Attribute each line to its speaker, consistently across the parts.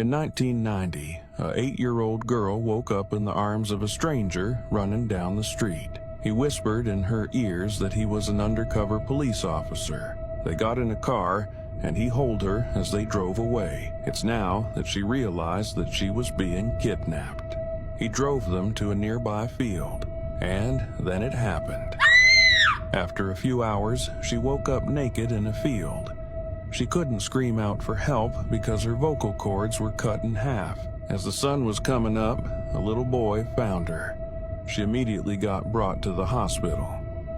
Speaker 1: In 1990, a 8-year-old girl woke up in the arms of a stranger running down the street. He whispered in her ears that he was an undercover police officer. They got in a car, and he held her as they drove away. It's now that she realized that she was being kidnapped. He drove them to a nearby field, and then it happened. After a few hours, she woke up naked in a field. She couldn't scream out for help because her vocal cords were cut in half. As the sun was coming up, a little boy found her. She immediately got brought to the hospital.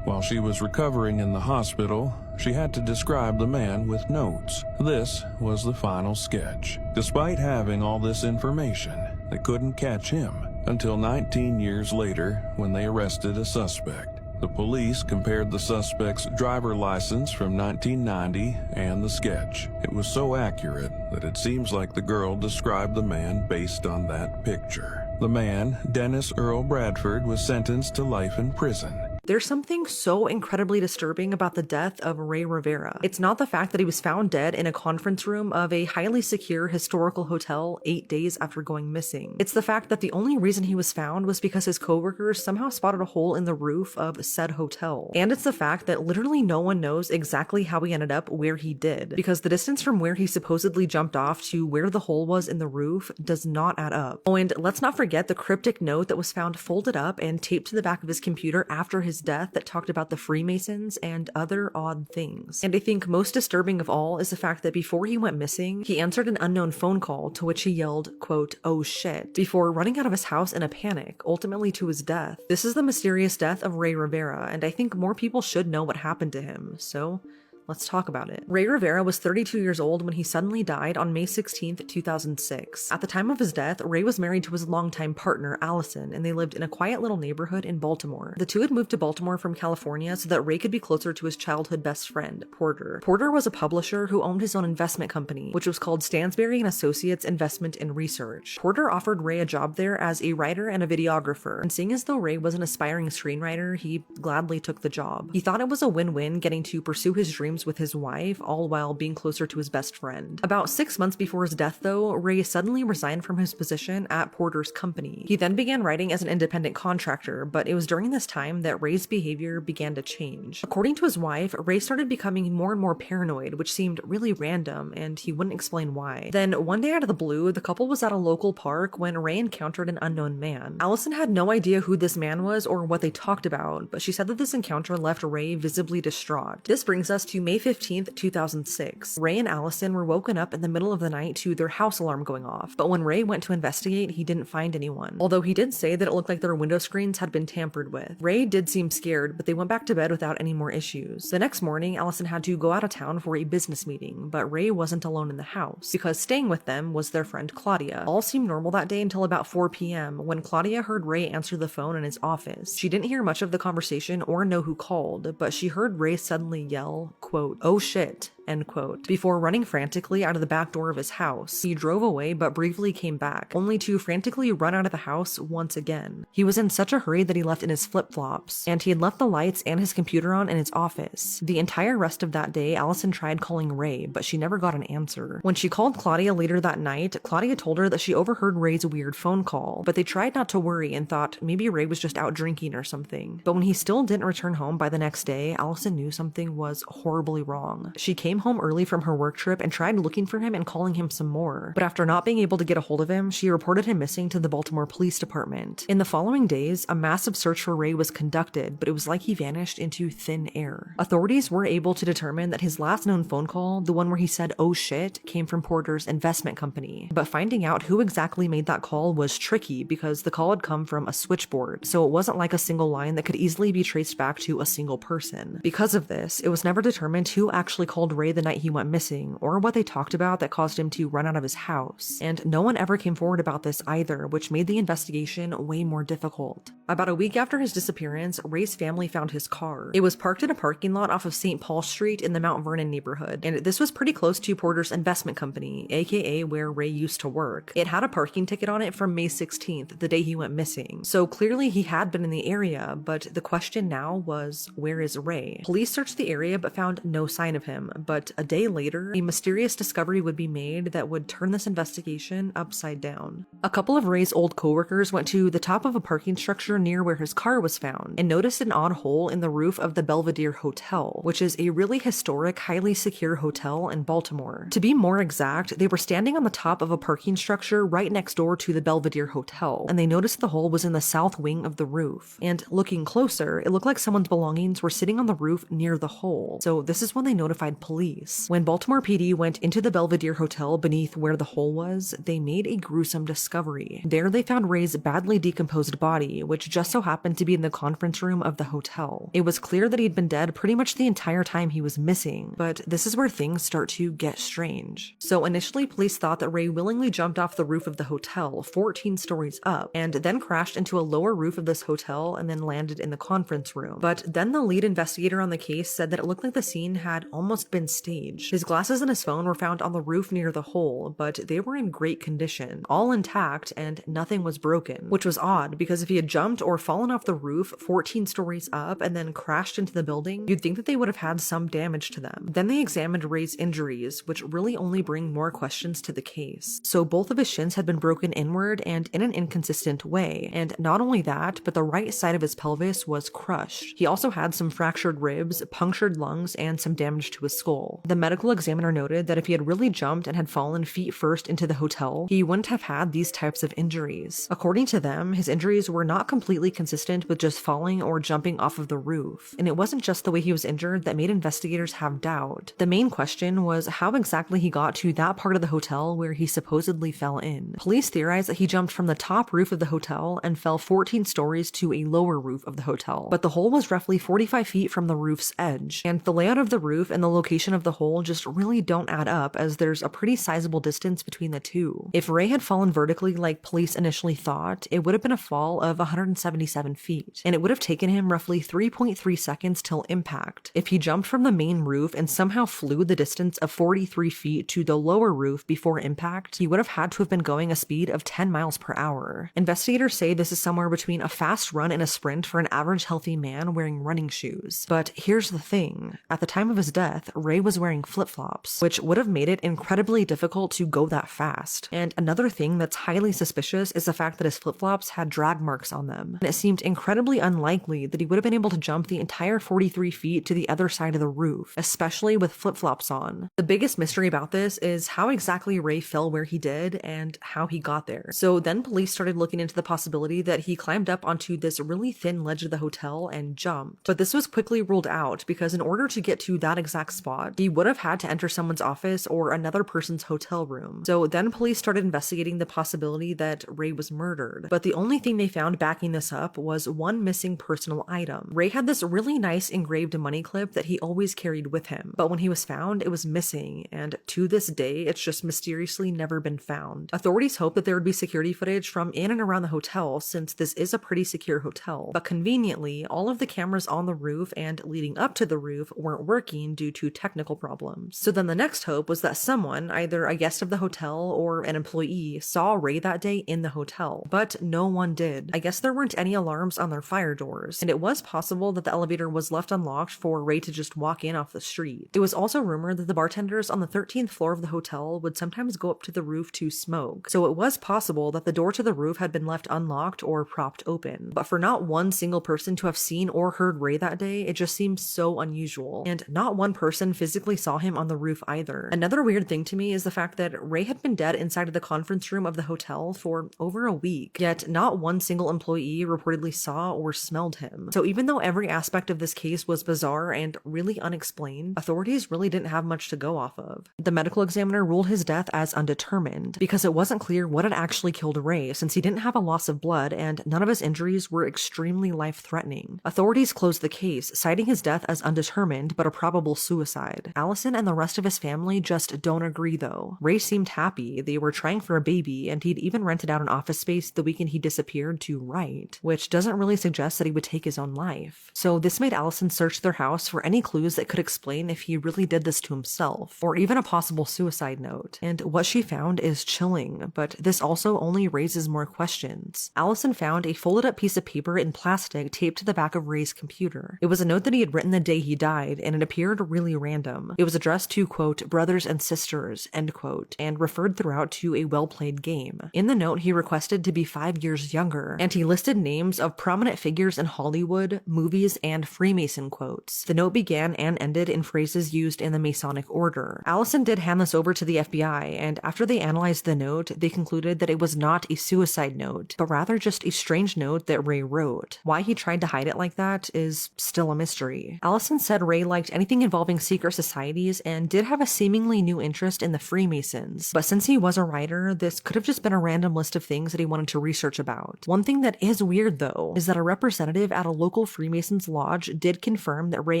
Speaker 1: While she was recovering in the hospital, she had to describe the man with notes. This was the final sketch. Despite having all this information, they couldn't catch him until 19 years later when they arrested a suspect. The police compared the suspect's driver license from 1990 and the sketch. It was so accurate that it seems like the girl described the man based on that picture. The man, Dennis Earl Bradford, was sentenced to life in prison.
Speaker 2: There's something so incredibly disturbing about the death of Ray Rivera. It's not the fact that he was found dead in a conference room of a highly secure historical hotel 8 days after going missing. It's the fact that the only reason he was found was because his coworkers somehow spotted a hole in the roof of said hotel. And it's the fact that literally no one knows exactly how he ended up where he did, because the distance from where he supposedly jumped off to where the hole was in the roof does not add up. Oh, and let's not forget the cryptic note that was found folded up and taped to the back of his computer after his death that talked about the Freemasons and other odd things. And I think most disturbing of all is the fact that before he went missing, he answered an unknown phone call to which he yelled, quote, "Oh shit," before running out of his house in a panic, ultimately to his death. This is the mysterious death of Ray Rivera, and I think more people should know what happened to him, so let's talk about it. Ray Rivera was 32 years old when he suddenly died on May 16th, 2006. At the time of his death, Ray was married to his longtime partner, Allison, and they lived in a quiet little neighborhood in Baltimore. The two had moved to Baltimore from California so that Ray could be closer to his childhood best friend, Porter. Porter was a publisher who owned his own investment company, which was called Stansberry & Associates Investment and Research. Porter offered Ray a job there as a writer and a videographer, and seeing as though Ray was an aspiring screenwriter, he gladly took the job. He thought it was a win-win getting to pursue his dreams with his wife, all while being closer to his best friend. About 6 months before his death, though, Ray suddenly resigned from his position at Porter's company. He then began writing as an independent contractor, but it was during this time that Ray's behavior began to change. According to his wife, Ray started becoming more and more paranoid, which seemed really random, and he wouldn't explain why. Then, one day out of the blue, the couple was at a local park when Ray encountered an unknown man. Allison had no idea who this man was or what they talked about, but she said that this encounter left Ray visibly distraught. This brings us to May 15th, 2006. Ray and Allison were woken up in the middle of the night to their house alarm going off, but when Ray went to investigate, he didn't find anyone. Although he did say that it looked like their window screens had been tampered with. Ray did seem scared, but they went back to bed without any more issues. The next morning, Allison had to go out of town for a business meeting, but Ray wasn't alone in the house, because staying with them was their friend Claudia. All seemed normal that day until about 4 p.m. when Claudia heard Ray answer the phone in his office. She didn't hear much of the conversation or know who called, but she heard Ray suddenly yell, quote, "Oh shit," end quote, before running frantically out of the back door of his house. He drove away but briefly came back, only to frantically run out of the house once again. He was in such a hurry that he left in his flip-flops, and he had left the lights and his computer on in his office. The entire rest of that day, Allison tried calling Ray, but she never got an answer. When she called Claudia later that night, Claudia told her that she overheard Ray's weird phone call, but they tried not to worry and thought maybe Ray was just out drinking or something. But when he still didn't return home by the next day, Allison knew something was horribly wrong. She came home early from her work trip and tried looking for him and calling him some more, but after not being able to get a hold of him, she reported him missing to the Baltimore Police Department. In the following days, a massive search for Ray was conducted, but it was like he vanished into thin air. Authorities were able to determine that his last known phone call, the one where he said "oh shit," came from Porter's investment company, but finding out who exactly made that call was tricky because the call had come from a switchboard, so it wasn't like a single line that could easily be traced back to a single person. Because of this, it was never determined who actually called Ray the night he went missing, or what they talked about that caused him to run out of his house, and no one ever came forward about this either, which made the investigation way more difficult. About a week after his disappearance, Ray's family found his car. It was parked in a parking lot off of St. Paul Street in the Mount Vernon neighborhood, and this was pretty close to Porter's investment company, aka where Ray used to work. It had a parking ticket on it from May 16th, the day he went missing, so clearly he had been in the area, but the question now was, where is Ray? Police searched the area but found no sign of him, but but a day later, a mysterious discovery would be made that would turn this investigation upside down. A couple of Ray's old coworkers went to the top of a parking structure near where his car was found and noticed an odd hole in the roof of the Belvedere Hotel, which is a really historic, highly secure hotel in Baltimore. To be more exact, they were standing on the top of a parking structure right next door to the Belvedere Hotel, and they noticed the hole was in the south wing of the roof. And looking closer, it looked like someone's belongings were sitting on the roof near the hole. So this is when they notified police. When Baltimore PD went into the Belvedere Hotel beneath where the hole was, they made a gruesome discovery. There they found Ray's badly decomposed body, which just so happened to be in the conference room of the hotel. It was clear that he'd been dead pretty much the entire time he was missing, but this is where things start to get strange. So initially, police thought that Ray willingly jumped off the roof of the hotel 14 stories up and then crashed into a lower roof of this hotel and then landed in the conference room. But then the lead investigator on the case said that it looked like the scene had almost been staged. His glasses and his phone were found on the roof near the hole, but they were in great condition, all intact, and nothing was broken, which was odd because if he had jumped or fallen off the roof 14 stories up and then crashed into the building, you'd think that they would have had some damage to them. Then they examined Ray's injuries, which really only bring more questions to the case. So both of his shins had been broken inward and in an inconsistent way, and not only that, but the right side of his pelvis was crushed. He also had some fractured ribs, punctured lungs, and some damage to his skull. The medical examiner noted that if he had really jumped and had fallen feet first into the hotel, he wouldn't have had these types of injuries. According to them, his injuries were not completely consistent with just falling or jumping off of the roof, and it wasn't just the way he was injured that made investigators have doubt. The main question was how exactly he got to that part of the hotel where he supposedly fell in. Police theorized that he jumped from the top roof of the hotel and fell 14 stories to a lower roof of the hotel, but the hole was roughly 45 feet from the roof's edge, and the layout of the roof and the location of the hole just really don't add up as there's a pretty sizable distance between the two. If Ray had fallen vertically like police initially thought, it would have been a fall of 177 feet, and it would have taken him roughly 3.3 seconds till impact. If he jumped from the main roof and somehow flew the distance of 43 feet to the lower roof before impact, he would have had to have been going a speed of 10 miles per hour. Investigators say this is somewhere between a fast run and a sprint for an average healthy man wearing running shoes. But here's the thing. At the time of his death, Ray was wearing flip-flops, which would have made it incredibly difficult to go that fast. And another thing that's highly suspicious is the fact that his flip-flops had drag marks on them. And it seemed incredibly unlikely that he would have been able to jump the entire 43 feet to the other side of the roof, especially with flip-flops on. The biggest mystery about this is how exactly Ray fell where he did and how he got there. So then police started looking into the possibility that he climbed up onto this really thin ledge of the hotel and jumped. But this was quickly ruled out because in order to get to that exact spot, he would have had to enter someone's office or another person's hotel room. So then police started investigating the possibility that Ray was murdered. But the only thing they found backing this up was one missing personal item. Ray had this really nice engraved money clip that he always carried with him, but when he was found, it was missing, and to this day, it's just mysteriously never been found. Authorities hope that there would be security footage from in and around the hotel since this is a pretty secure hotel, but conveniently, all of the cameras on the roof and leading up to the roof weren't working due to technical problems. So then the next hope was that someone, either a guest of the hotel or an employee, saw Ray that day in the hotel, but no one did. I guess there weren't any alarms on their fire doors, and it was possible that the elevator was left unlocked for Ray to just walk in off the street. It was also rumored that the bartenders on the 13th floor of the hotel would sometimes go up to the roof to smoke, so it was possible that the door to the roof had been left unlocked or propped open. But for not one single person to have seen or heard Ray that day, it just seems so unusual, and not one person physically saw him on the roof either. Another weird thing to me is the fact that Ray had been dead inside of the conference room of the hotel for over a week, yet not one single employee reportedly saw or smelled him. So even though every aspect of this case was bizarre and really unexplained, authorities really didn't have much to go off of. The medical examiner ruled his death as undetermined because it wasn't clear what had actually killed Ray since he didn't have a loss of blood and none of his injuries were extremely life-threatening. Authorities closed the case, citing his death as undetermined but a probable suicide. Allison and the rest of his family just don't agree though. Ray seemed happy, they were trying for a baby, and he'd even rented out an office space the weekend he disappeared to write, which doesn't really suggest that he would take his own life. So this made Allison search their house for any clues that could explain if he really did this to himself, or even a possible suicide note. And what she found is chilling, but this also only raises more questions. Allison found a folded up piece of paper in plastic taped to the back of Ray's computer. It was a note that he had written the day he died, and it appeared really random. random. It was addressed to, quote, brothers and sisters, end quote, and referred throughout to a well-played game. In the note, he requested to be 5 years younger, and he listed names of prominent figures in Hollywood, movies, and Freemason quotes. The note began and ended in phrases used in the Masonic order. Allison did hand this over to the FBI, and after they analyzed the note, they concluded that it was not a suicide note, but rather just a strange note that Ray wrote. Why he tried to hide it like that is still a mystery. Allison said Ray liked anything involving secret societies and did have a seemingly new interest in the Freemasons, but since he was a writer, this could have just been a random list of things that he wanted to research about. One thing that is weird, though, is that a representative at a local Freemasons lodge did confirm that Ray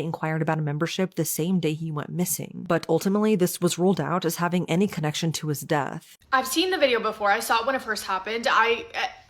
Speaker 2: inquired about a membership the same day he went missing, but ultimately this was ruled out as having any connection to his death.
Speaker 3: I've seen the video before. I saw it when it first happened.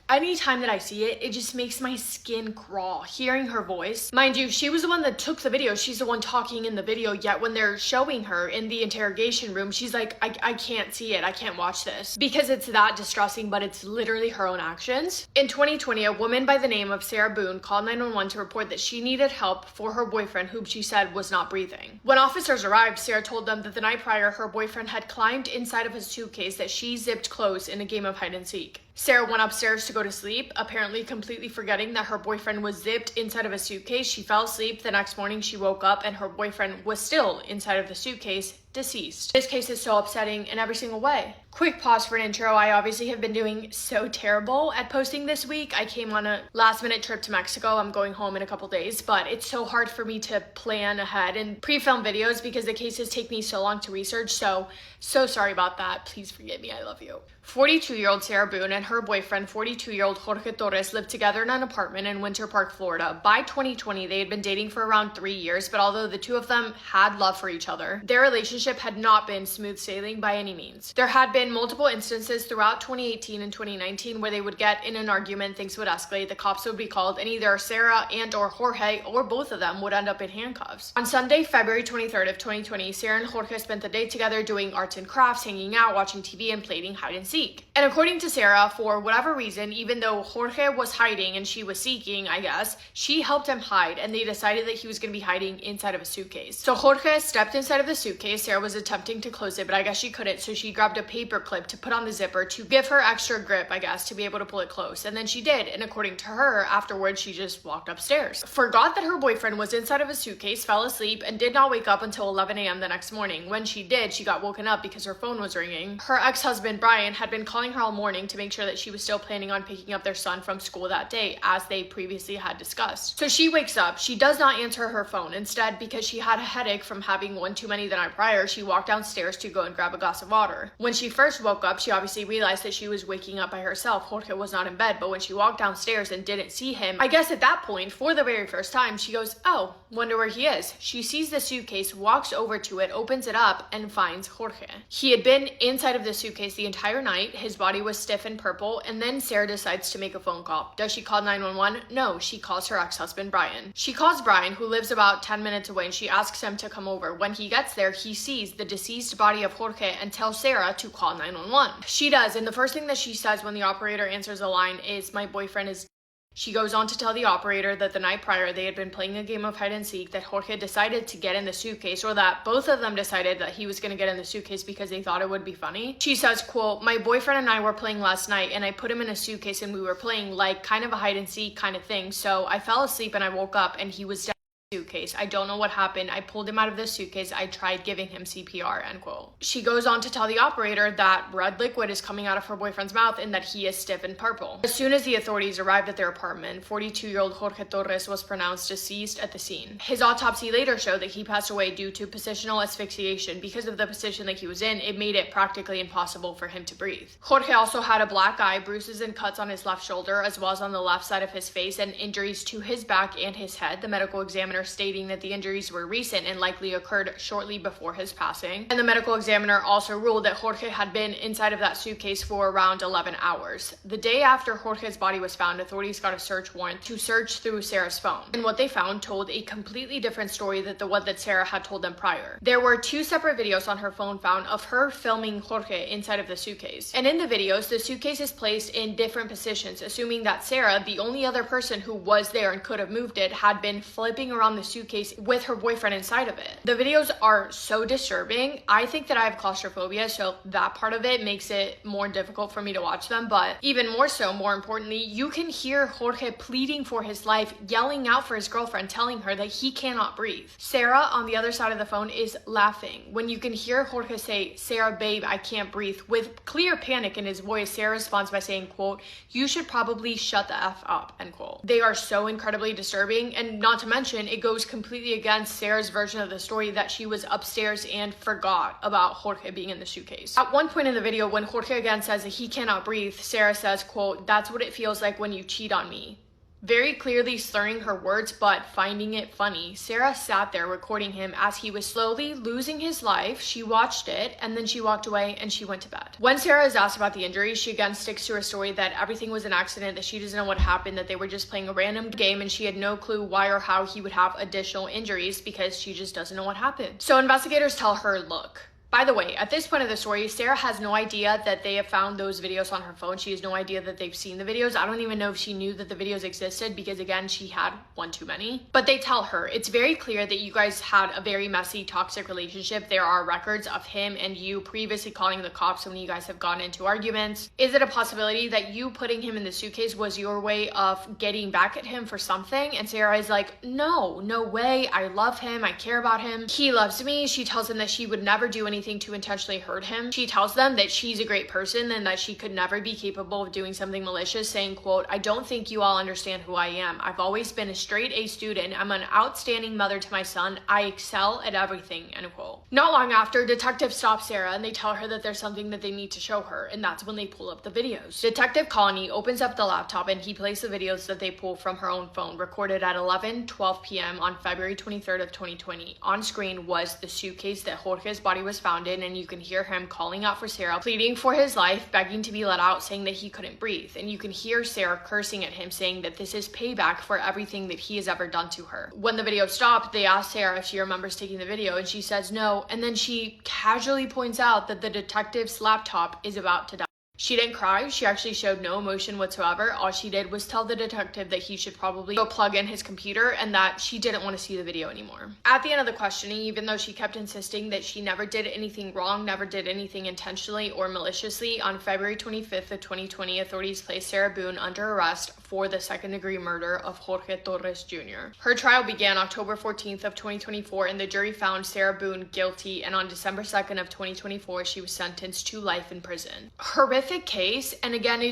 Speaker 3: Anytime that I see it, it just makes my skin crawl, hearing her voice. Mind you, she was the one that took the video. She's the one talking in the video, yet when they're showing her in the interrogation room, she's like, I can't see it. I can't watch this. Because it's that distressing, but it's literally her own actions. In 2020, a woman by the name of Sarah Boone called 911 to report that she needed help for her boyfriend, whom she said was not breathing. When officers arrived, Sarah told them that the night prior, her boyfriend had climbed inside of his suitcase that she zipped closed in a game of hide and seek. Sarah went upstairs to go to sleep, apparently completely forgetting that her boyfriend was zipped inside of a suitcase. She fell asleep. The next morning she woke up and her boyfriend was still inside of the suitcase, deceased. This case is so upsetting in every single way. Quick pause for an intro. I obviously have been doing so terrible at posting this week. I came on a last minute trip to Mexico. I'm going home in a couple days, but it's so hard for me to plan ahead and pre-film videos because the cases take me so long to research. So sorry about that. Please forgive me. I love you. 42-year-old Sarah Boone and her boyfriend, 42-year-old Jorge Torres, lived together in an apartment in Winter Park, Florida. By 2020, they had been dating for around 3 years, but although the two of them had love for each other, their relationship had not been smooth sailing by any means. There had been multiple instances throughout 2018 and 2019 where they would get in an argument, things would escalate, the cops would be called, and either Sarah and or Jorge or both of them would end up in handcuffs. On Sunday, February 23rd of 2020, Sarah and Jorge spent the day together doing arts and crafts, hanging out, watching TV, and playing hide and seek. And according to Sarah, for whatever reason, even though Jorge was hiding and she was seeking, I guess, she helped him hide, and they decided that he was going to be hiding inside of a suitcase. So Jorge stepped inside of the suitcase. Sarah was attempting to close it, but I guess she couldn't, so she grabbed a paper clip to put on the zipper to give her extra grip, I guess, to be able to pull it close. And then she did, and according to her, afterwards she just walked upstairs. Forgot that her boyfriend was inside of a suitcase, fell asleep, and did not wake up until 11 a.m. the next morning. When she did, she got woken up because her phone was ringing. Her ex-husband, Brian, had been calling her all morning to make sure that she was still planning on picking up their son from school that day, as they previously had discussed. So she wakes up. She does not answer her phone. Instead, because she had a headache from having one too many the night prior, she walked downstairs to go and grab a glass of water. When she first woke up, she obviously realized that she was waking up by herself. Jorge was not in bed, but when she walked downstairs and didn't see him, I guess at that point, for the very first time, she goes, oh, wonder where he is. She sees the suitcase, walks over to it, opens it up, and finds Jorge. He had been inside of the suitcase the entire night. His body was stiff and purple, and then Sarah decides to make a phone call. Does she call 911? No, she calls her ex-husband, Brian. She calls Brian, who lives about 10 minutes away, and she asks him to come over. When he gets there, he sees the deceased body of Jorge and tells Sarah to call 911. She does, and the first thing that she says when the operator answers the line is, my boyfriend is. She goes on to tell the operator that the night prior they had been playing a game of hide and seek, that Jorge decided to get in the suitcase, or that both of them decided that he was going to get in the suitcase because they thought it would be funny. She says, quote, my boyfriend and I were playing last night and I put him in a suitcase and we were playing like kind of a hide and seek kind of thing. So I fell asleep and I woke up and he was down in the suitcase. I don't know what happened. I pulled him out of the suitcase. I tried giving him CPR, end quote. She goes on to tell the operator that red liquid is coming out of her boyfriend's mouth and that he is stiff and purple. As soon as the authorities arrived at their apartment, 42-year-old Jorge Torres was pronounced deceased at the scene. His autopsy later showed that he passed away due to positional asphyxiation. Because of the position that he was in, it made it practically impossible for him to breathe. Jorge also had a black eye, bruises and cuts on his left shoulder, as well as on the left side of his face, and injuries to his back and his head. The medical examiner stating that the injuries were recent and likely occurred shortly before his passing. And the medical examiner also ruled that Jorge had been inside of that suitcase for around 11 hours. The day after Jorge's body was found, authorities got a search warrant to search through Sarah's phone. And what they found told a completely different story than the one that Sarah had told them prior. There were 2 separate videos on her phone found of her filming Jorge inside of the suitcase. And in the videos, the suitcase is placed in different positions, assuming that Sarah, the only other person who was there and could have moved it, had been flipping around found the suitcase with her boyfriend inside of it. The videos are so disturbing. I think that I have claustrophobia, so that part of it makes it more difficult for me to watch them, but even more so, more importantly, you can hear Jorge pleading for his life, yelling out for his girlfriend, telling her that he cannot breathe. Sarah on the other side of the phone is laughing when you can hear Jorge say, "Sarah, babe, I can't breathe." With clear panic in his voice, Sarah responds by saying, quote, "You should probably shut the F up," end quote. They are so incredibly disturbing, and not to mention, it goes completely against Sarah's version of the story that she was upstairs and forgot about Jorge being in the suitcase. At one point in the video, when Jorge again says that he cannot breathe, Sarah says, quote, "That's what it feels like when you cheat on me." Very clearly slurring her words, but finding it funny. Sarah sat there recording him as he was slowly losing his life. She watched it, and then she walked away and she went to bed. When Sarah is asked about the injuries, she again sticks to her story that everything was an accident, that she doesn't know what happened, that they were just playing a random game, and she had no clue why or how he would have additional injuries because she just doesn't know what happened. So investigators tell her, look, by the way, at this point of the story, Sarah has no idea that they have found those videos on her phone. She has no idea that they've seen the videos. I don't even know if she knew that the videos existed because, again, she had one too many. But they tell her, it's very clear that you guys had a very messy, toxic relationship. There are records of him and you previously calling the cops when you guys have gotten into arguments. Is it a possibility that you putting him in the suitcase was your way of getting back at him for something? And Sarah is like, no way. I love him. I care about him. He loves me. She tells him that she would never do anything to intentionally hurt him. She tells them that she's a great person and that she could never be capable of doing something malicious, saying, quote, "I don't think you all understand who I am. I've always been a straight A student. I'm an outstanding mother to my son. I excel at everything," end quote. Not long after, detectives stop Sarah and they tell her that there's something that they need to show her, and that's when they pull up the videos. Detective Colony opens up the laptop and he plays the videos that they pull from her own phone, recorded at 11:12 p.m. on February 23rd of 2020. On screen was the suitcase that Jorge's body was found in, and you can hear him calling out for Sarah, pleading for his life, begging to be let out, saying that he couldn't breathe. And you can hear Sarah cursing at him, saying that this is payback for everything that he has ever done to her. When the video stopped, they asked Sarah if she remembers taking the video, and she says no, and then she casually points out that the detective's laptop is about to die. She didn't cry. She actually showed no emotion whatsoever. All she did was tell the detective that he should probably go plug in his computer and that she didn't want to see the video anymore. At the end of the questioning, even though she kept insisting that she never did anything wrong, never did anything intentionally or maliciously, on February 25th of 2020, authorities placed Sarah Boone under arrest for the second-degree murder of Jorge Torres Jr. Her trial began October 14th of 2024, and the jury found Sarah Boone guilty, and on December 2nd of 2024, she was sentenced to life in prison. Horrific case, and again,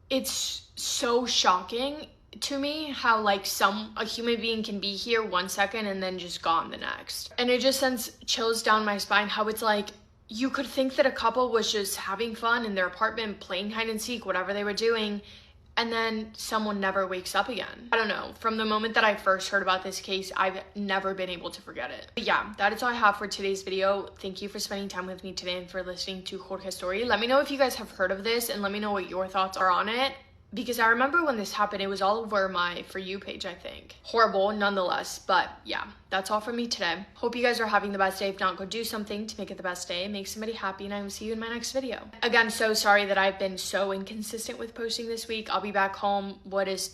Speaker 3: it's so shocking to me how a human being can be here 1 second and then just gone the next. And it just sends chills down my spine how it's like you could think that a couple was just having fun in their apartment, playing hide and seek, whatever they were doing, and then someone never wakes up again. I don't know. From the moment that I first heard about this case, I've never been able to forget it. But yeah, that is all I have for today's video. Thank you for spending time with me today and for listening to Jorge's story. Let me know if you guys have heard of this and let me know what your thoughts are on it. Because I remember when this happened, it was all over my For You page, I think. Horrible nonetheless, but yeah, that's all from me today. Hope you guys are having the best day. If not, go do something to make it the best day. Make somebody happy, and I will see you in my next video. Again, so sorry that I've been so inconsistent with posting this week. I'll be back home.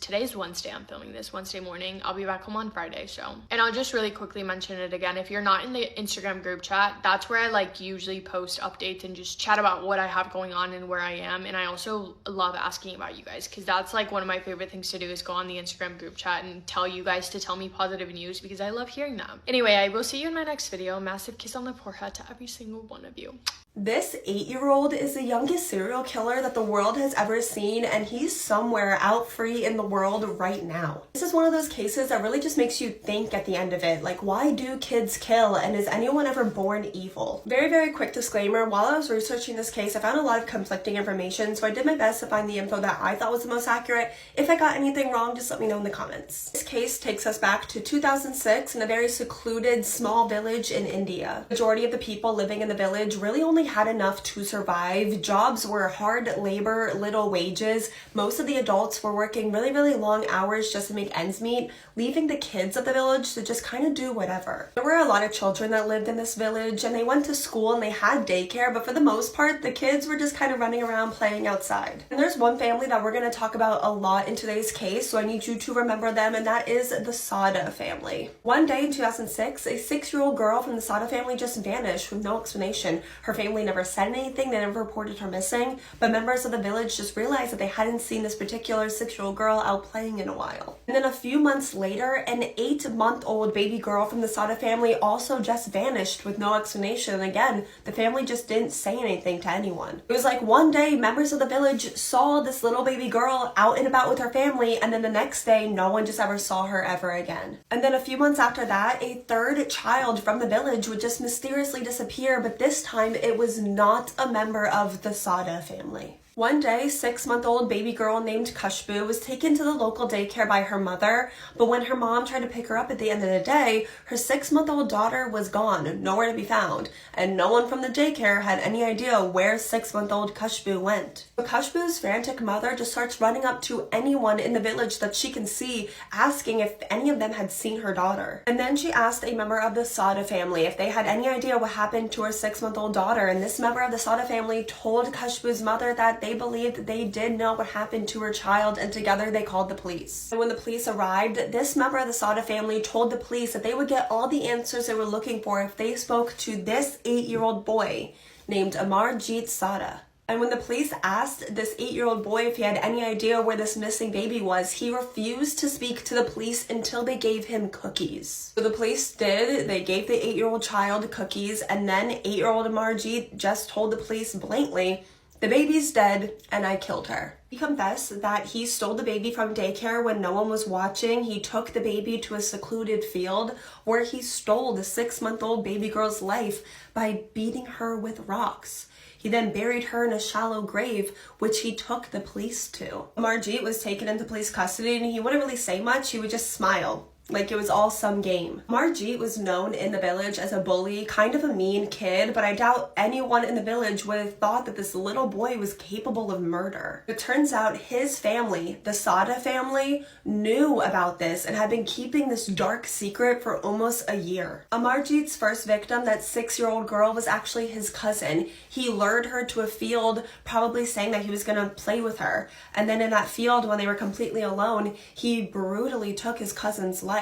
Speaker 3: Today's Wednesday? I'm filming this Wednesday morning. I'll be back home on Friday, so. And I'll just really quickly mention it again. If you're not in the Instagram group chat, that's where I usually post updates and just chat about what I have going on and where I am. And I also love asking about you guys, because that's one of my favorite things to do is go on the Instagram group chat and tell you guys to tell me positive news, because I love hearing them. Anyway, I will see you in my next video. Massive kiss on the forehead to every single one of you.
Speaker 4: This 8-year-old is the youngest serial killer that the world has ever seen, and he's somewhere out free in the world right now. This is one of those cases that really just makes you think at the end of it, why do kids kill, and is anyone ever born evil? Very, very quick disclaimer, while I was researching this case, I found a lot of conflicting information, so I did my best to find the info that I thought was the most accurate. If I got anything wrong, just let me know in the comments. This case takes us back to 2006 in a very very secluded, small village in India. The majority of the people living in the village really only had enough to survive. Jobs were hard labor, little wages. Most of the adults were working really, really long hours just to make ends meet, leaving the kids of the village to just kind of do whatever. There were a lot of children that lived in this village, and they went to school and they had daycare, but for the most part, the kids were just kind of running around playing outside. And there's one family that we're going to talk about a lot in today's case, so I need you to remember them, and that is the Sada family. One day in 2006, a 6-year-old girl from the Sada family just vanished with no explanation. Her family never said anything, they never reported her missing, but members of the village just realized that they hadn't seen this particular 6-year-old girl out playing in a while. And then a few months later, an 8-month-old baby girl from the Sada family also just vanished with no explanation. And again, the family just didn't say anything to anyone. It was like one day, members of the village saw this little baby girl out and about with her family, and then the next day, no one just ever saw her ever again. And then a few months after that, a 3rd child from the village would just mysteriously disappear, but this time it was not a member of the Sada family. One day, 6-month-old baby girl named Khushbu was taken to the local daycare by her mother, but when her mom tried to pick her up at the end of the day, her 6-month-old daughter was gone, nowhere to be found, and no one from the daycare had any idea where 6-month-old Khushbu went. But Khushbu's frantic mother just starts running up to anyone in the village that she can see, asking if any of them had seen her daughter. And then she asked a member of the Sada family if they had any idea what happened to her 6-month-old daughter, and this member of the Sada family told Khushbu's mother that they believed that they did know what happened to her child, and together they called the police. And when the police arrived, this member of the Sada family told the police that they would get all the answers they were looking for if they spoke to this 8-year-old boy named Amarjeet Sada. And when the police asked this 8-year-old boy if he had any idea where this missing baby was, he refused to speak to the police until they gave him cookies. So the police did. They gave the 8-year-old child cookies, and then 8-year-old Amarjeet just told the police blatantly, "The baby's dead, and I killed her." He confessed that he stole the baby from daycare when no one was watching. He took the baby to a secluded field where he stole the 6-month-old baby girl's life by beating her with rocks. He then buried her in a shallow grave, which he took the police to. Amarjeet was taken into police custody, and he wouldn't really say much. He would just smile, like it was all some game. Amarjeet was known in the village as a bully, kind of a mean kid, but I doubt anyone in the village would have thought that this little boy was capable of murder. It turns out his family, the Sada family, knew about this and had been keeping this dark secret for almost a year. Amarjeet's first victim, that 6-year-old girl, was actually his cousin. He lured her to a field, probably saying that he was gonna play with her. And then in that field, when they were completely alone, he brutally took his cousin's life.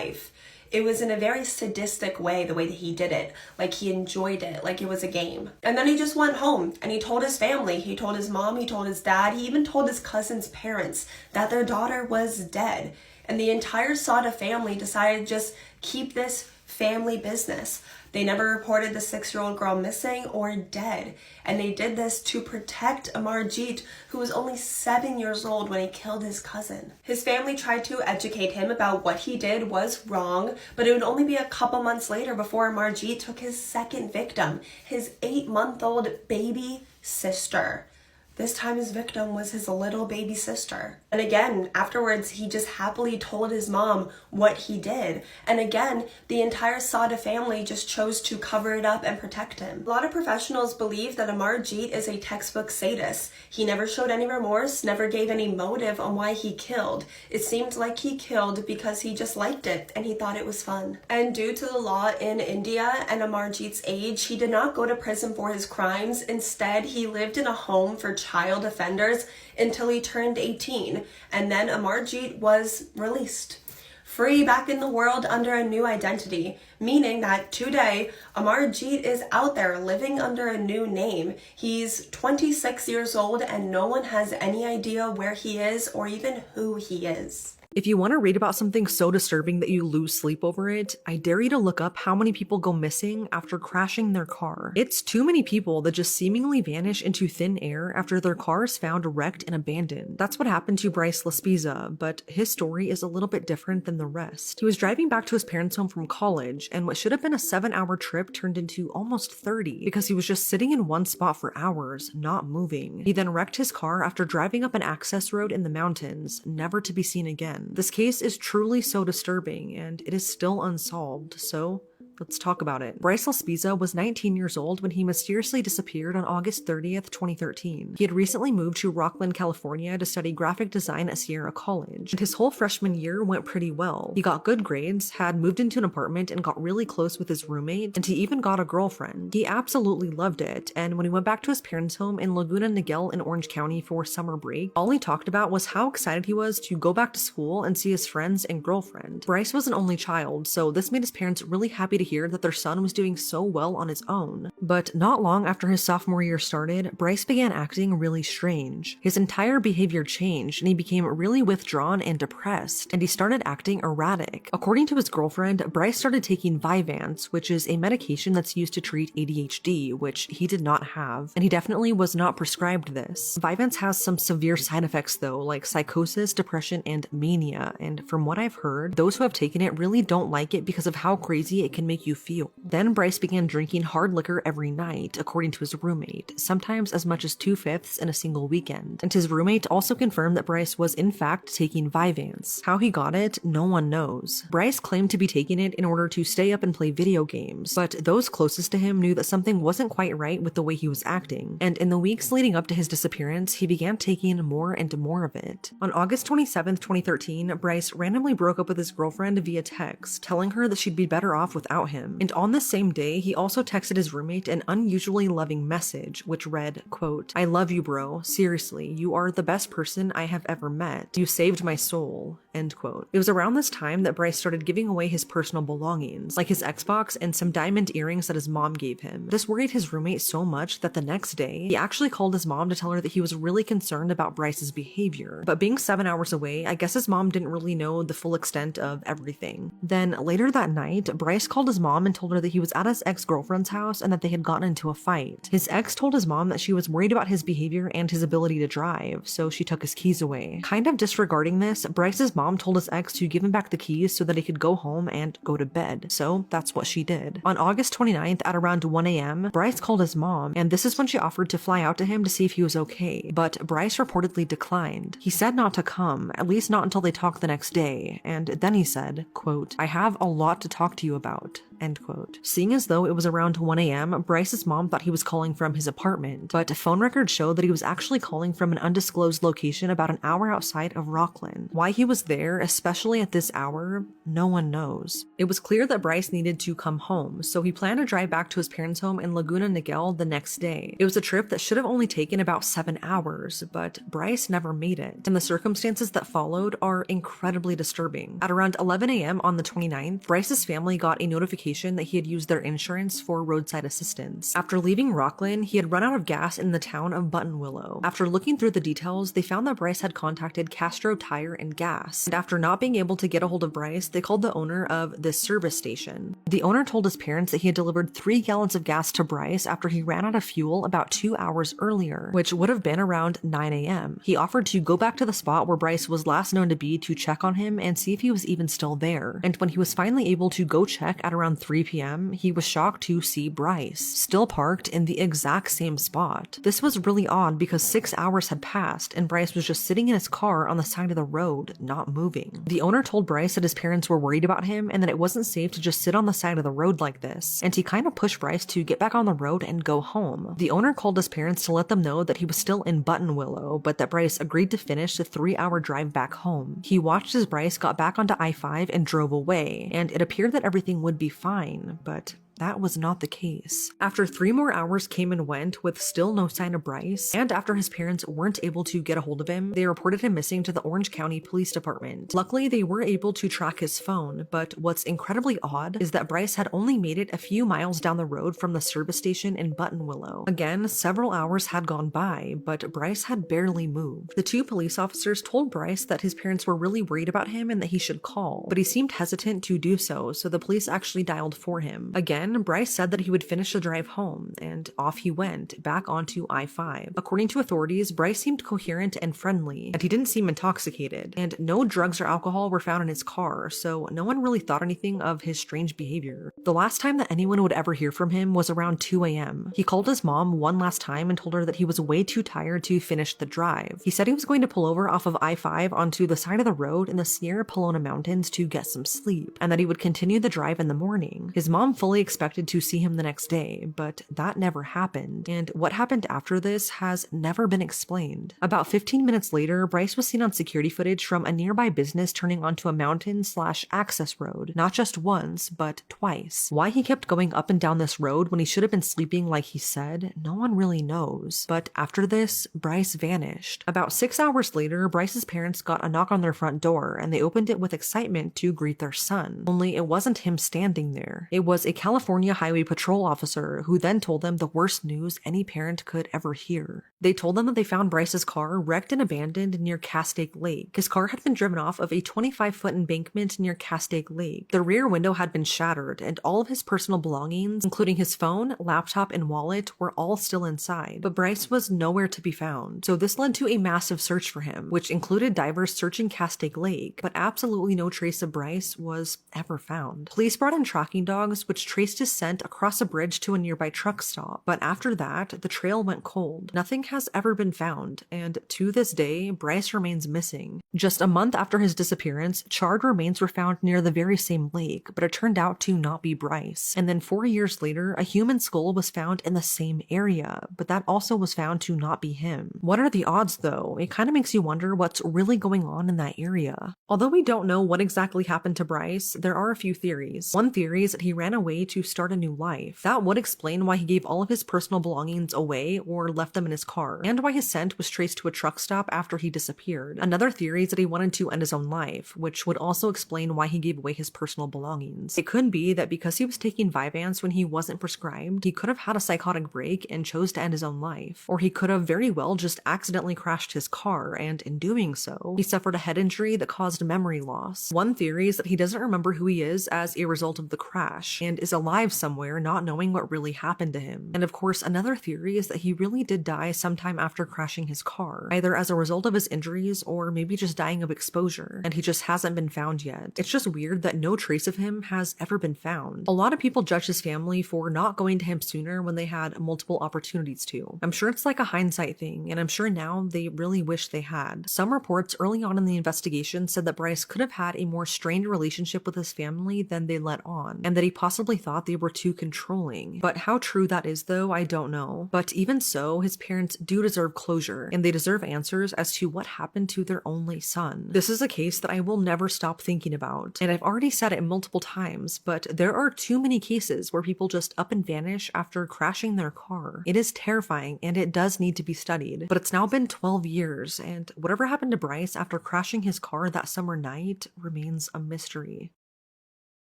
Speaker 4: It was in a very sadistic way, the way that he did it. Like he enjoyed it, like it was a game. And then he just went home and he told his family, he told his mom, he told his dad, he even told his cousin's parents that their daughter was dead. And the entire Sada family decided to just keep this family business. They never reported the 6-year-old girl missing or dead. And they did this to protect Amarjeet, who was only 7 years old when he killed his cousin. His family tried to educate him about what he did was wrong, but it would only be a couple months later before Amarjeet took his second victim, his 8-month-old baby sister. This time his victim was his little baby sister. And again, afterwards, he just happily told his mom what he did. And again, the entire Sada family just chose to cover it up and protect him. A lot of professionals believe that Amarjeet is a textbook sadist. He never showed any remorse, never gave any motive on why he killed. It seemed like he killed because he just liked it and he thought it was fun. And due to the law in India and Amarjeet's age, he did not go to prison for his crimes. Instead, he lived in a home for child offenders until he turned 18, and then Amarjeet was released. Free back in the world under a new identity, meaning that today, Amarjeet is out there living under a new name. He's 26 years old and no one has any idea where he is or even who he is.
Speaker 2: If you want to read about something so disturbing that you lose sleep over it, I dare you to look up how many people go missing after crashing their car. It's too many people that just seemingly vanish into thin air after their car is found wrecked and abandoned. That's what happened to Bryce Laspiza, but his story is a little bit different than the rest. He was driving back to his parents' home from college, and what should have been a 7-hour trip turned into almost 30 because he was just sitting in one spot for hours, not moving. He then wrecked his car after driving up an access road in the mountains, never to be seen again. again. This case is truly so disturbing, and it is still unsolved, so let's talk about it. Bryce Laspiza was 19 years old when he mysteriously disappeared on August 30th, 2013. He had recently moved to Rockland, California to study graphic design at Sierra College, and his whole freshman year went pretty well. He got good grades, had moved into an apartment, and got really close with his roommate, and he even got a girlfriend. He absolutely loved it, and when he went back to his parents' home in Laguna Niguel in Orange County for summer break, all he talked about was how excited he was to go back to school and see his friends and girlfriend. Bryce was an only child, so this made his parents really happy to hear that their son was doing so well on his own. But not long after his sophomore year started, Bryce began acting really strange. His entire behavior changed, and he became really withdrawn and depressed, and he started acting erratic. According to his girlfriend, Bryce started taking Vyvanse, which is a medication that's used to treat ADHD, which he did not have, and he definitely was not prescribed this. Vyvanse has some severe side effects though, like psychosis, depression, and mania, and from what I've heard, those who have taken it really don't like it because of how crazy it can make you feel. Then Bryce began drinking hard liquor every night, according to his roommate, sometimes as much as 2/5 in a single weekend. And his roommate also confirmed that Bryce was in fact taking Vyvanse. How he got it, no one knows. Bryce claimed to be taking it in order to stay up and play video games, but those closest to him knew that something wasn't quite right with the way he was acting, and in the weeks leading up to his disappearance, he began taking more and more of it. On August 27th, 2013, Bryce randomly broke up with his girlfriend via text, telling her that she'd be better off without him. And on the same day, he also texted his roommate an unusually loving message, which read, quote, "I love you, bro. Seriously, you are the best person I have ever met. You saved my soul." End quote. It was around this time that Bryce started giving away his personal belongings, like his Xbox and some diamond earrings that his mom gave him. This worried his roommate so much that the next day, he actually called his mom to tell her that he was really concerned about Bryce's behavior. But being 7 hours away, I guess his mom didn't really know the full extent of everything. Then later that night, Bryce called his mom and told her that he was at his ex-girlfriend's house and that they had gotten into a fight. His ex told his mom that she was worried about his behavior and his ability to drive, so she took his keys away. Kind of disregarding this, Bryce's mom told his ex to give him back the keys so that he could go home and go to bed, so that's what she did. On August 29th at around 1 a.m., Bryce called his mom, and this is when she offered to fly out to him to see if he was okay, but Bryce reportedly declined. He said not to come, at least not until they talked the next day, and then he said, quote, "I have a lot to talk to you about." End quote. Seeing as though it was around 1 a.m., Bryce's mom thought he was calling from his apartment, but phone records showed that he was actually calling from an undisclosed location about an hour outside of Rockland. Why he was there, especially at this hour, no one knows. It was clear that Bryce needed to come home, so he planned to drive back to his parents' home in Laguna Niguel the next day. It was a trip that should have only taken about 7 hours, but Bryce never made it, and the circumstances that followed are incredibly disturbing. At around 11 a.m. on the 29th, Bryce's family got a notification that he had used their insurance for roadside assistance. After leaving Rockland, he had run out of gas in the town of Buttonwillow. After looking through the details, they found that Bryce had contacted Castro Tire and Gas, and after not being able to get a hold of Bryce, they called the owner of this service station. The owner told his parents that he had delivered 3 gallons of gas to Bryce after he ran out of fuel about 2 hours earlier, which would have been around 9 a.m. He offered to go back to the spot where Bryce was last known to be to check on him and see if he was even still there, and when he was finally able to go check at around 3 p.m., he was shocked to see Bryce, still parked in the exact same spot. This was really odd because 6 hours had passed and Bryce was just sitting in his car on the side of the road, not moving. The owner told Bryce that his parents were worried about him and that it wasn't safe to just sit on the side of the road like this, and he kind of pushed Bryce to get back on the road and go home. The owner called his parents to let them know that he was still in Buttonwillow, but that Bryce agreed to finish the 3-hour drive back home. He watched as Bryce got back onto I-5 and drove away, and it appeared that everything would be fine, but that was not the case. After 3 more hours came and went with still no sign of Bryce, and after his parents weren't able to get a hold of him, they reported him missing to the Orange County Police Department. Luckily, they were able to track his phone, but what's incredibly odd is that Bryce had only made it a few miles down the road from the service station in Buttonwillow. Again, several hours had gone by, but Bryce had barely moved. The 2 police officers told Bryce that his parents were really worried about him and that he should call, but he seemed hesitant to do so, so the police actually dialed for him. Again, Then Bryce said that he would finish the drive home, and off he went, back onto I-5. According to authorities, Bryce seemed coherent and friendly, and he didn't seem intoxicated, and no drugs or alcohol were found in his car, so no one really thought anything of his strange behavior. The last time that anyone would ever hear from him was around 2 a.m. He called his mom one last time and told her that he was way too tired to finish the drive. He said he was going to pull over off of I-5 onto the side of the road in the Sierra Pelona Mountains to get some sleep, and that he would continue the drive in the morning. His mom fully expected to see him the next day, but that never happened, and what happened after this has never been explained. About 15 minutes later, Bryce was seen on security footage from a nearby business turning onto a mountain/access road, not just once, but twice. Why he kept going up and down this road when he should have been sleeping like he said, no one really knows. But after this, Bryce vanished. About 6 hours later, Bryce's parents got a knock on their front door, and they opened it with excitement to greet their son. Only it wasn't him standing there. It was a California Highway Patrol officer who then told them the worst news any parent could ever hear. They told them that they found Bryce's car wrecked and abandoned near Castaic Lake. His car had been driven off of a 25-foot embankment near Castaic Lake. The rear window had been shattered, and all of his personal belongings, including his phone, laptop, and wallet, were all still inside. But Bryce was nowhere to be found. So this led to a massive search for him, which included divers searching Castaic Lake, but absolutely no trace of Bryce was ever found. Police brought in tracking dogs, which traced his scent across a bridge to a nearby truck stop, but after that, the trail went cold. Nothing has ever been found, and to this day, Bryce remains missing. Just a month after his disappearance, charred remains were found near the very same lake, but it turned out to not be Bryce. And then 4 years later, a human skull was found in the same area, but that also was found to not be him. What are the odds, though? It kind of makes you wonder what's really going on in that area. Although we don't know what exactly happened to Bryce, there are a few theories. One theory is that he ran away to start a new life. That would explain why he gave all of his personal belongings away or left them in his car, and why his scent was traced to a truck stop after he disappeared. Another theory is that he wanted to end his own life, which would also explain why he gave away his personal belongings. It could be that because he was taking Vyvanse when he wasn't prescribed, he could have had a psychotic break and chose to end his own life. Or he could have very well just accidentally crashed his car, and in doing so, he suffered a head injury that caused memory loss. One theory is that he doesn't remember who he is as a result of the crash, and is alive somewhere not knowing what really happened to him. And of course, another theory is that he really did die sometime after crashing his car, either as a result of his injuries or maybe just dying of exposure, and he just hasn't been found yet. It's just weird that no trace of him has ever been found. A lot of people judge his family for not going to him sooner when they had multiple opportunities to. I'm sure it's like a hindsight thing, and I'm sure now they really wish they had. Some reports early on in the investigation said that Bryce could have had a more strained relationship with his family than they let on, and that he possibly thought they were too controlling. But how true that is, though, I don't know. But even so, his parents do deserve closure, and they deserve answers as to what happened to their only son. This is a case that I will never stop thinking about, and I've already said it multiple times, but there are too many cases where people just up and vanish after crashing their car. It is terrifying, and it does need to be studied. But it's now been 12 years, and whatever happened to Bryce after crashing his car that summer night remains a mystery.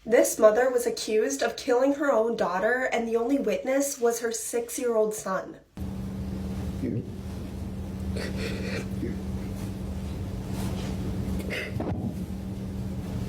Speaker 4: This mother was accused of killing her own daughter, and the only witness was her 6-year-old son.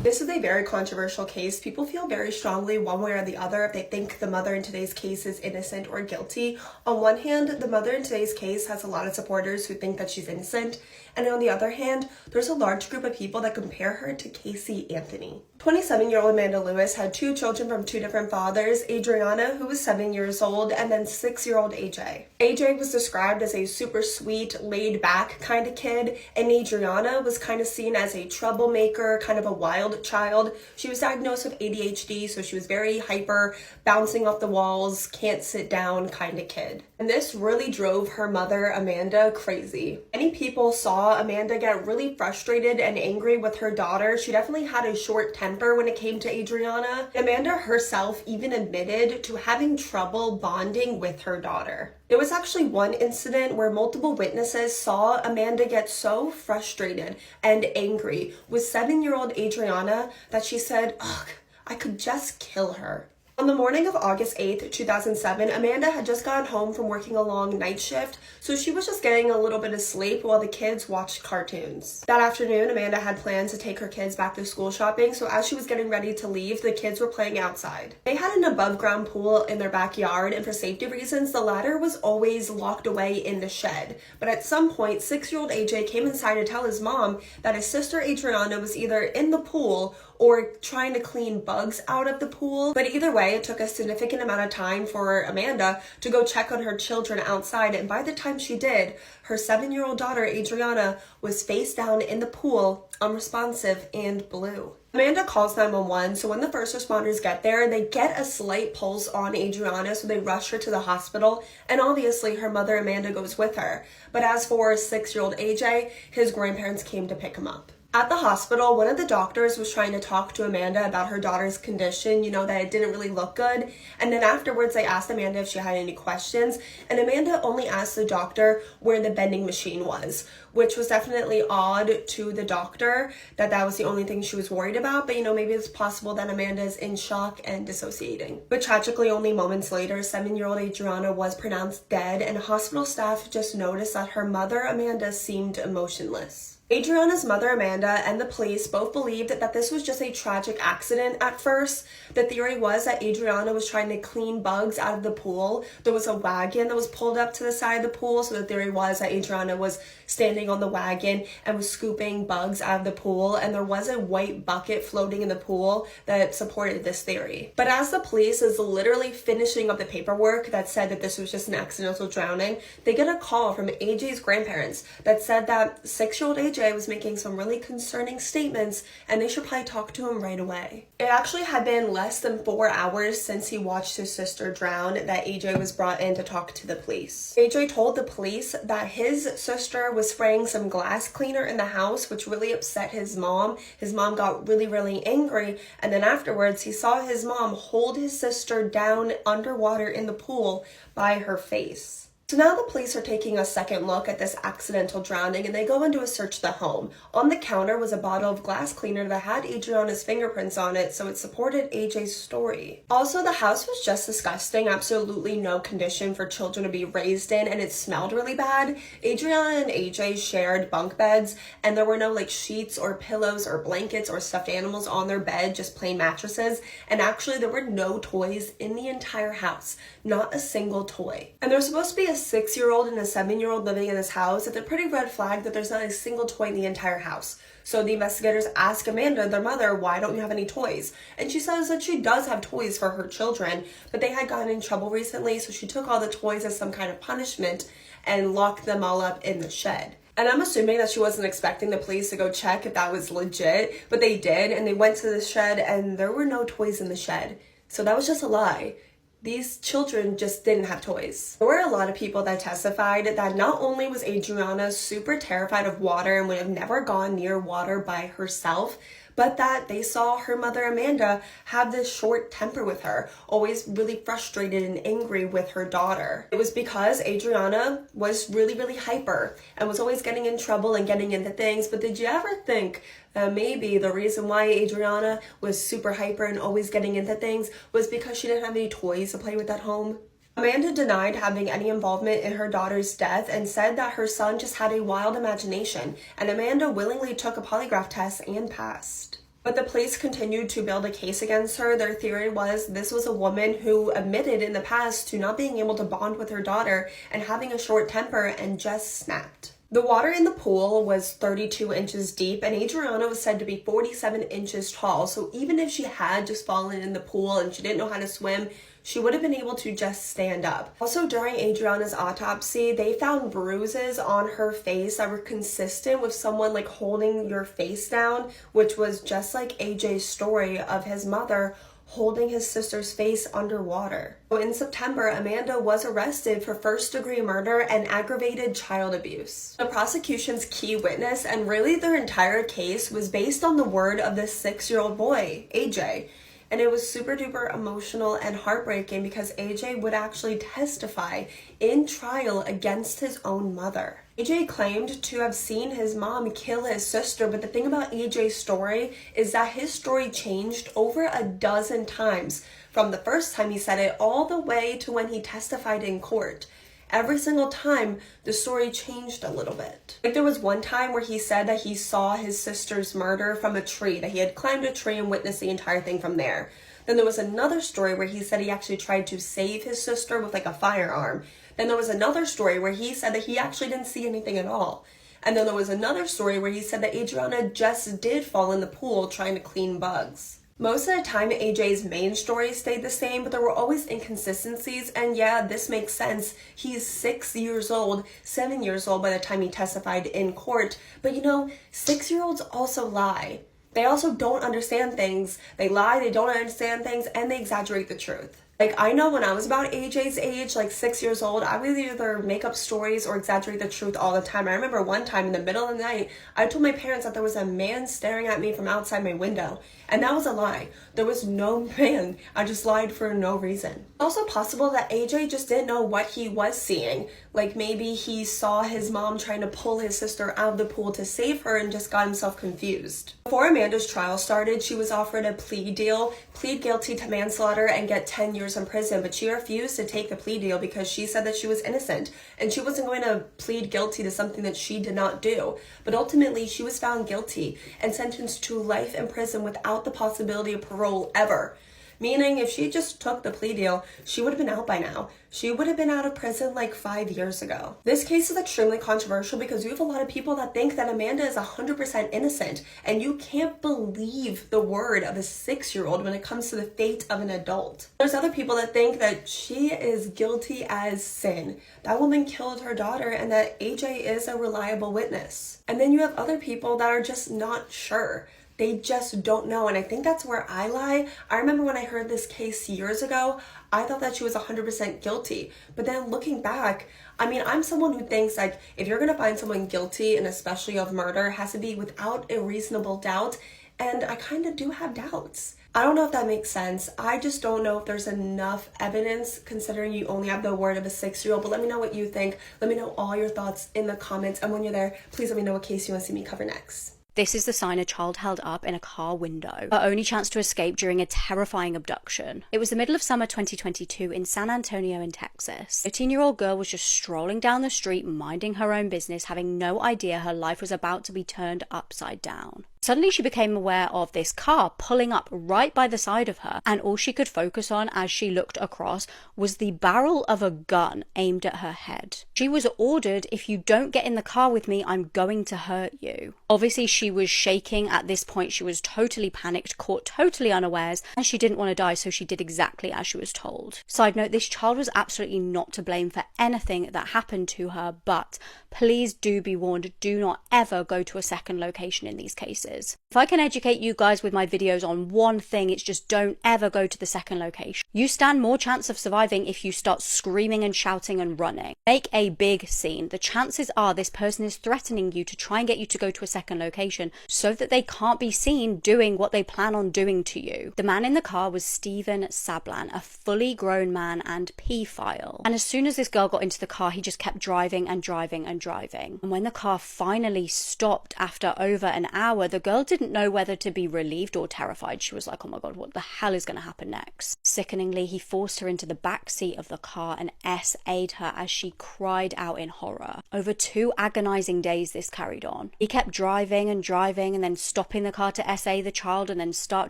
Speaker 4: This is a very controversial case. People feel very strongly one way or the other if they think the mother in today's case is innocent or guilty. On one hand, the mother in today's case has a lot of supporters who think that she's innocent, and on the other hand, there's a large group of people that compare her to Casey Anthony. 27-year-old Amanda Lewis had 2 children from 2 different fathers, Adriana, who was 7 years old, and then 6-year-old AJ. AJ was described as a super sweet, laid-back kind of kid, and Adriana was kind of seen as a troublemaker, kind of a wild child. She was diagnosed with ADHD, so she was very hyper, bouncing off the walls, can't sit down kind of kid. And this really drove her mother, Amanda, crazy. Many people saw Amanda get really frustrated and angry with her daughter. She definitely had a short temper when it came to Adriana. Amanda herself even admitted to having trouble bonding with her daughter. There was actually one incident where multiple witnesses saw Amanda get so frustrated and angry with 7-year-old Adriana that she said, "Ugh, I could just kill her." On the morning of August 8th, 2007, Amanda had just gotten home from working a long night shift, so she was just getting a little bit of sleep while the kids watched cartoons. That afternoon, Amanda had planned to take her kids back to school shopping, so as she was getting ready to leave, the kids were playing outside. They had an above-ground pool in their backyard, and for safety reasons, the ladder was always locked away in the shed. But at some point, 6-year-old AJ came inside to tell his mom that his sister Adriana was either in the pool or trying to clean bugs out of the pool. But either way, it took a significant amount of time for Amanda to go check on her children outside, and by the time she did, her 7-year-old daughter Adriana was face down in the pool, unresponsive and blue. Amanda calls 911, so when the first responders get there, they get a slight pulse on Adriana, so they rush her to the hospital, and obviously her mother Amanda goes with her. But as for 6-year-old AJ, his grandparents came to pick him up. At the hospital, one of the doctors was trying to talk to Amanda about her daughter's condition, that it didn't really look good. And then afterwards, they asked Amanda if she had any questions. And Amanda only asked the doctor where the vending machine was, which was definitely odd to the doctor that was the only thing she was worried about. But, maybe it's possible that Amanda is in shock and dissociating. But tragically, only moments later, 7-year-old Adriana was pronounced dead, and hospital staff just noticed that her mother, Amanda, seemed emotionless. Adriana's mother, Amanda, and the police both believed that this was just a tragic accident at first. The theory was that Adriana was trying to clean bugs out of the pool. There was a wagon that was pulled up to the side of the pool, so the theory was that Adriana was standing on the wagon and was scooping bugs out of the pool, and there was a white bucket floating in the pool that supported this theory. But as the police is literally finishing up the paperwork that said that this was just an accidental drowning, they get a call from AJ's grandparents that said that 6-year-old AJ was making some really concerning statements and they should probably talk to him right away. It actually had been less than 4 hours since he watched his sister drown that AJ was brought in to talk to the police. AJ told the police that his sister was spraying some glass cleaner in the house, which really upset his mom. His mom got really, really angry, and then afterwards he saw his mom hold his sister down underwater in the pool by her face. So now the police are taking a second look at this accidental drowning, and they go in to search the home. On the counter was a bottle of glass cleaner that had Adriana's fingerprints on it, so it supported AJ's story. Also, the house was just disgusting, absolutely no condition for children to be raised in, and it smelled really bad. Adriana and AJ shared bunk beds, and there were no sheets or pillows or blankets or stuffed animals on their bed, just plain mattresses. And actually, there were no toys in the entire house, not a single toy. And there's supposed to be a 6-year-old and a 7-year-old living in this house. It's a pretty red flag that there's not a single toy in the entire house. So the investigators ask Amanda, their mother, why don't you have any toys? And she says that she does have toys for her children, but they had gotten in trouble recently, so she took all the toys as some kind of punishment and locked them all up in the shed. And I'm assuming that she wasn't expecting the police to go check if that was legit, but they did, and they went to the shed and there were no toys in the shed. So that was just a lie. These children just didn't have toys. There were a lot of people that testified that not only was Adriana super terrified of water and would have never gone near water by herself, but that they saw her mother Amanda have this short temper with her, always really frustrated and angry with her daughter. It was because Adriana was really, really hyper and was always getting in trouble and getting into things. But did you ever think that maybe the reason why Adriana was super hyper and always getting into things was because she didn't have any toys to play with at home? Amanda denied having any involvement in her daughter's death and said that her son just had a wild imagination, and Amanda willingly took a polygraph test and passed. But the police continued to build a case against her. Their theory was this was a woman who admitted in the past to not being able to bond with her daughter and having a short temper and just snapped. The water in the pool was 32 inches deep, and Adriana was said to be 47 inches tall, so even if she had just fallen in the pool and she didn't know how to swim, she would have been able to just stand up. Also, during Adriana's autopsy, they found bruises on her face that were consistent with someone holding your face down, which was just like AJ's story of his mother holding his sister's face underwater. In September, Amanda was arrested for first-degree murder and aggravated child abuse. The prosecution's key witness, and really their entire case, was based on the word of this 6-year-old boy, AJ. And it was super duper emotional and heartbreaking because AJ would actually testify in trial against his own mother. AJ claimed to have seen his mom kill his sister, but the thing about AJ's story is that his story changed over a dozen times from the first time he said it all the way to when he testified in court. Every single time, the story changed a little bit. Like there was one time where he said that he saw his sister's murder from a tree, that he had climbed a tree and witnessed the entire thing from there. Then there was another story where he said he actually tried to save his sister with like a firearm. Then there was another story where he said that he actually didn't see anything at all. And then there was another story where he said that Adriana just did fall in the pool trying to clean bugs. Most of the time, AJ's main story stayed the same, but there were always inconsistencies, and yeah, this makes sense. He's 6 years old, 7 years old by the time he testified in court, but you know, 6-year-olds also lie. They also don't understand things. They lie, they don't understand things, and they exaggerate the truth. Like, I know when I was about AJ's age, like 6 years old, I would either make up stories or exaggerate the truth all the time. I remember one time in the middle of the night, I told my parents that there was a man staring at me from outside my window. And that was a lie. There was no man. I just lied for no reason. Also possible that AJ just didn't know what he was seeing. Like maybe he saw his mom trying to pull his sister out of the pool to save her and just got himself confused. Before Amanda's trial started, she was offered a plea deal, plead guilty to manslaughter, and get 10 years in prison, but she refused to take the plea deal because she said that she was innocent and she wasn't going to plead guilty to something that she did not do. But ultimately, she was found guilty and sentenced to life in prison without the possibility of parole ever. Meaning if she just took the plea deal, she would have been out by now. She would have been out of prison like 5 years ago. This case is extremely controversial because you have a lot of people that think that Amanda is 100% innocent, and you can't believe the word of a 6-year-old when it comes to the fate of an adult. There's other people that think that she is guilty as sin. That woman killed her daughter and that AJ is a reliable witness. And then you have other people that are just not sure. They just don't know, and I think that's where I lie. I remember when I heard this case years ago, I thought that she was 100% guilty. But then looking back, I mean, I'm someone who thinks like if you're gonna find someone guilty, and especially of murder, it has to be without a reasonable doubt, and I kind of do have doubts. I don't know if that makes sense. I just don't know if there's enough evidence considering you only have the word of a 6-year-old, but let me know what you think. Let me know all your thoughts in the comments, and when you're there, please let me know what case you want to see me cover next.
Speaker 5: This is the sign a child held up in a car window, her only chance to escape during a terrifying abduction. It was the middle of summer 2022 in San Antonio in Texas. A 13-year-old girl was just strolling down the street, minding her own business, having no idea her life was about to be turned upside down. Suddenly she became aware of this car pulling up right by the side of her, and all she could focus on as she looked across was the barrel of a gun aimed at her head. She was ordered, "If you don't get in the car with me, I'm going to hurt you." Obviously she was shaking at this point. She was totally panicked, caught totally unawares, and she didn't want to die, so she did exactly as she was told. Side note, this child was absolutely not to blame for anything that happened to her, but please do be warned, do not ever go to a second location in these cases. If I can educate you guys with my videos on one thing, it's just don't ever go to the second location. You stand more chance of surviving if you start screaming and shouting and running. Make a big scene. The chances are this person is threatening you to try and get you to go to a second location so that they can't be seen doing what they plan on doing to you. The man in the car was Steven Sablan, a fully grown man and pedophile. And as soon as this girl got into the car, he just kept driving and driving and driving. And when the car finally stopped after over an hour, the girl didn't know whether to be relieved or terrified. She was like, oh my god, what the hell is going to happen next? Sickeningly, he forced her into the back seat of the car and SA'd her as she cried out in horror. Over 2 agonizing days this carried on. He kept driving and driving and then stopping the car to SA the child and then start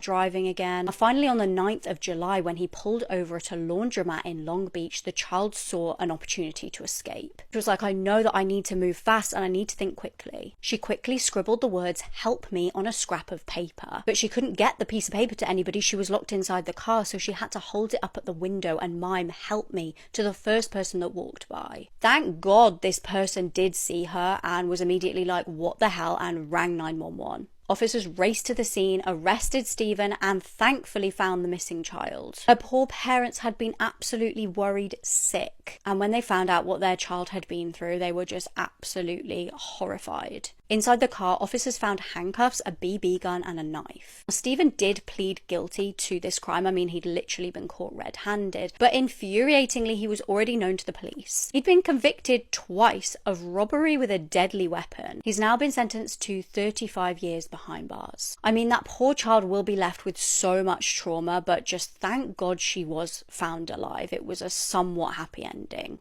Speaker 5: driving again. Finally, on the 9th of July, when he pulled over at a laundromat in Long Beach, the child saw an opportunity to escape. She was like, I know that I need to move fast and I need to think quickly. She quickly scribbled the words, "Help me," on a scrap of paper, but she couldn't get the piece of paper to anybody. She was locked inside the car, so she had to hold it up at the window and mime "help me" to the first person that walked by. Thank God this person did see her and was immediately like, what the hell, and rang 911. Officers raced to the scene, arrested Steven, and thankfully found the missing child. Her poor parents had been absolutely worried sick, and when they found out what their child had been through, they were just absolutely horrified. Inside the car, officers found handcuffs, a BB gun, and a knife. Stephen did plead guilty to this crime. I mean, he'd literally been caught red-handed, but infuriatingly, he was already known to the police. He'd been convicted twice of robbery with a deadly weapon. He's now been sentenced to 35 years behind bars. I mean, that poor child will be left with so much trauma, but just thank God she was found alive. It was a somewhat happy ending.